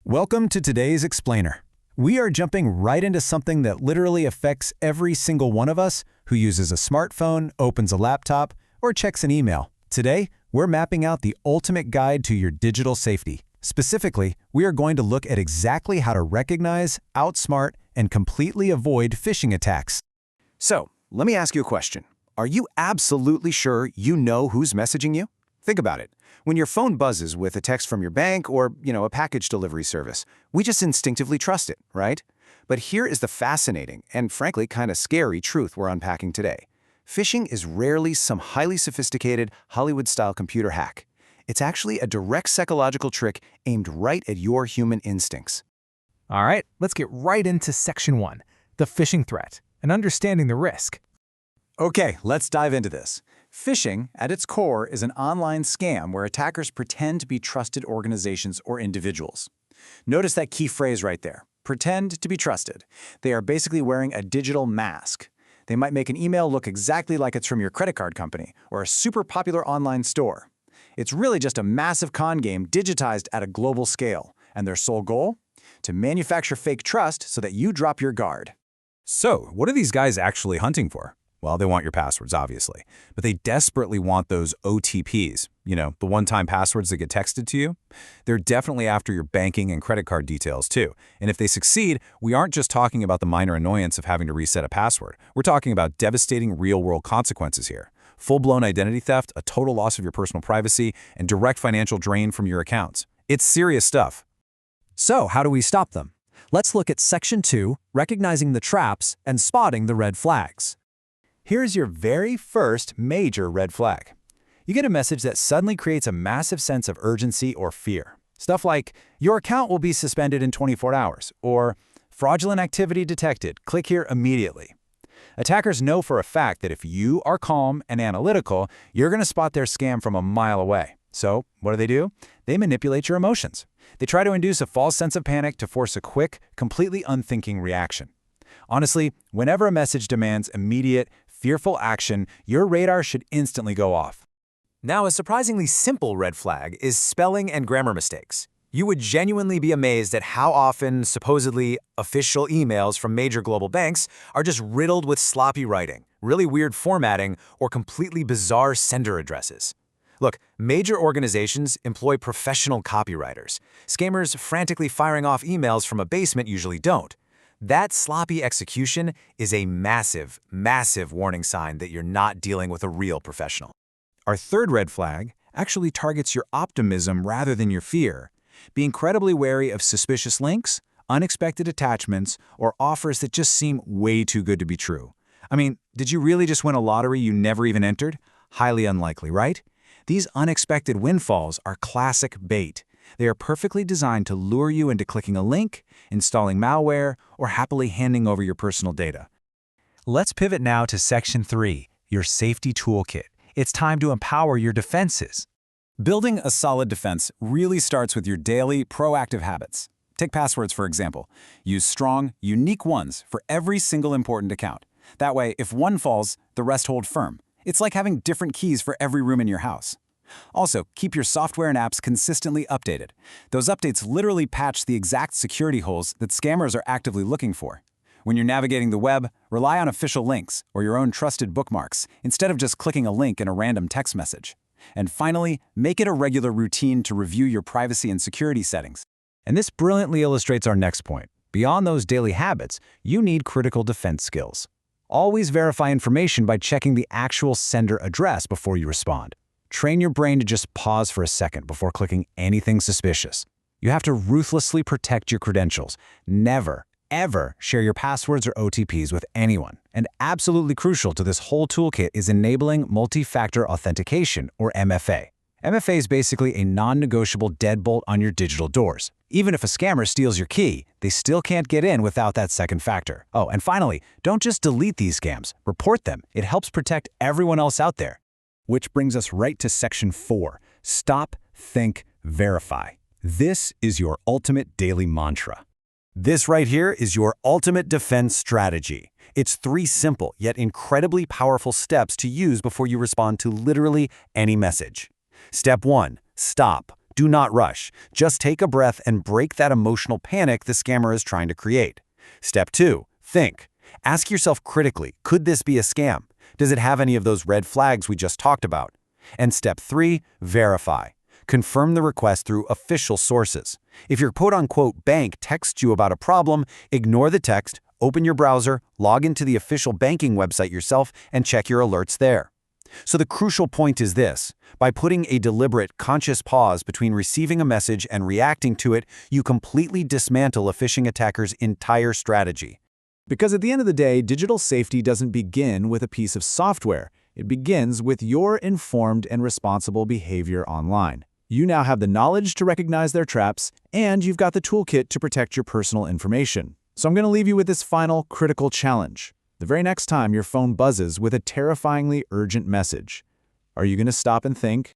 Welcome to today's Explainer. We are jumping right into something that literally affects every single one of us who uses a smartphone, opens a laptop, or checks an email. Today, we're mapping out the ultimate guide to your digital safety. Specifically, we are going to look at exactly how to recognize, outsmart, and completely avoid phishing attacks. So, let me ask you a question. Are you absolutely sure you know who's messaging you? Think about it. When your phone buzzes with a text from your bank or, a package delivery service, we just instinctively trust it, right? But here is the fascinating and frankly kind of scary truth we're unpacking today. Phishing is rarely some highly sophisticated Hollywood-style computer hack. It's actually a direct psychological trick aimed right at your human instincts. All right, let's get right into Section 1, the phishing threat, and understanding the risk. Okay, let's dive into this. Phishing, at its core, is an online scam where attackers pretend to be trusted organizations or individuals. Notice that key phrase right there, pretend to be trusted. They are basically wearing a digital mask. They might make an email look exactly like it's from your credit card company or a super popular online store. It's really just a massive con game digitized at a global scale, and their sole goal? To manufacture fake trust so that you drop your guard. So, what are these guys actually hunting for? Well, they want your passwords, obviously, but they desperately want those OTPs, the one-time passwords that get texted to you. They're definitely after your banking and credit card details, too. And if they succeed, we aren't just talking about the minor annoyance of having to reset a password. We're talking about devastating real-world consequences here. Full-blown identity theft, a total loss of your personal privacy, and direct financial drain from your accounts. It's serious stuff. So, how do we stop them? Let's look at Section 2, recognizing the traps and spotting the red flags. Here's your very first major red flag. You get a message that suddenly creates a massive sense of urgency or fear. Stuff like, your account will be suspended in 24 hours, or fraudulent activity detected, click here immediately. Attackers know for a fact that if you are calm and analytical, you're going to spot their scam from a mile away. So, what do? They manipulate your emotions. They try to induce a false sense of panic to force a quick, completely unthinking reaction. Honestly, whenever a message demands immediate, fearful action, your radar should instantly go off. Now, a surprisingly simple red flag is spelling and grammar mistakes. You would genuinely be amazed at how often supposedly official emails from major global banks are just riddled with sloppy writing, really weird formatting, or completely bizarre sender addresses. Look, major organizations employ professional copywriters. Scammers frantically firing off emails from a basement usually don't. That sloppy execution is a massive, massive warning sign that you're not dealing with a real professional. Our third red flag actually targets your optimism rather than your fear. Be incredibly wary of suspicious links, unexpected attachments, or offers that just seem way too good to be true. I mean, did you really just win a lottery you never even entered? Highly unlikely, right? These unexpected windfalls are classic bait. They are perfectly designed to lure you into clicking a link, installing malware, or happily handing over your personal data. Let's pivot now to Section 3, your safety toolkit. It's time to empower your defenses. Building a solid defense really starts with your daily, proactive habits. Take passwords, for example. Use strong, unique ones for every single important account. That way, if one falls, the rest hold firm. It's like having different keys for every room in your house. Also, keep your software and apps consistently updated. Those updates literally patch the exact security holes that scammers are actively looking for. When you're navigating the web, rely on official links or your own trusted bookmarks instead of just clicking a link in a random text message. And finally, make it a regular routine to review your privacy and security settings. And this brilliantly illustrates our next point. Beyond those daily habits, you need critical defense skills. Always verify information by checking the actual sender address before you respond. Train your brain to just pause for a second before clicking anything suspicious. You have to ruthlessly protect your credentials. Never, ever share your passwords or OTPs with anyone. And absolutely crucial to this whole toolkit is enabling multi-factor authentication, or MFA. MFA is basically a non-negotiable deadbolt on your digital doors. Even if a scammer steals your key, they still can't get in without that second factor. Oh, and finally, don't just delete these scams. Report them. It helps protect everyone else out there. Which brings us right to Section 4, Stop, Think, Verify. This is your ultimate daily mantra. This right here is your ultimate defense strategy. It's 3 simple yet incredibly powerful steps to use before you respond to literally any message. Step 1, stop. Do not rush. Just take a breath and break that emotional panic the scammer is trying to create. Step 2. Think. Ask yourself critically, could this be a scam? Does it have any of those red flags we just talked about? And step 3. Verify. Confirm the request through official sources. If your quote-unquote bank texts you about a problem, ignore the text, open your browser, log into the official banking website yourself, and check your alerts there. So the crucial point is this. By putting a deliberate, conscious pause between receiving a message and reacting to it, you completely dismantle a phishing attacker's entire strategy. Because at the end of the day, digital safety doesn't begin with a piece of software. It begins with your informed and responsible behavior online. You now have the knowledge to recognize their traps, and you've got the toolkit to protect your personal information. So I'm going to leave you with this final critical challenge. The very next time your phone buzzes with a terrifyingly urgent message, are you going to stop and think,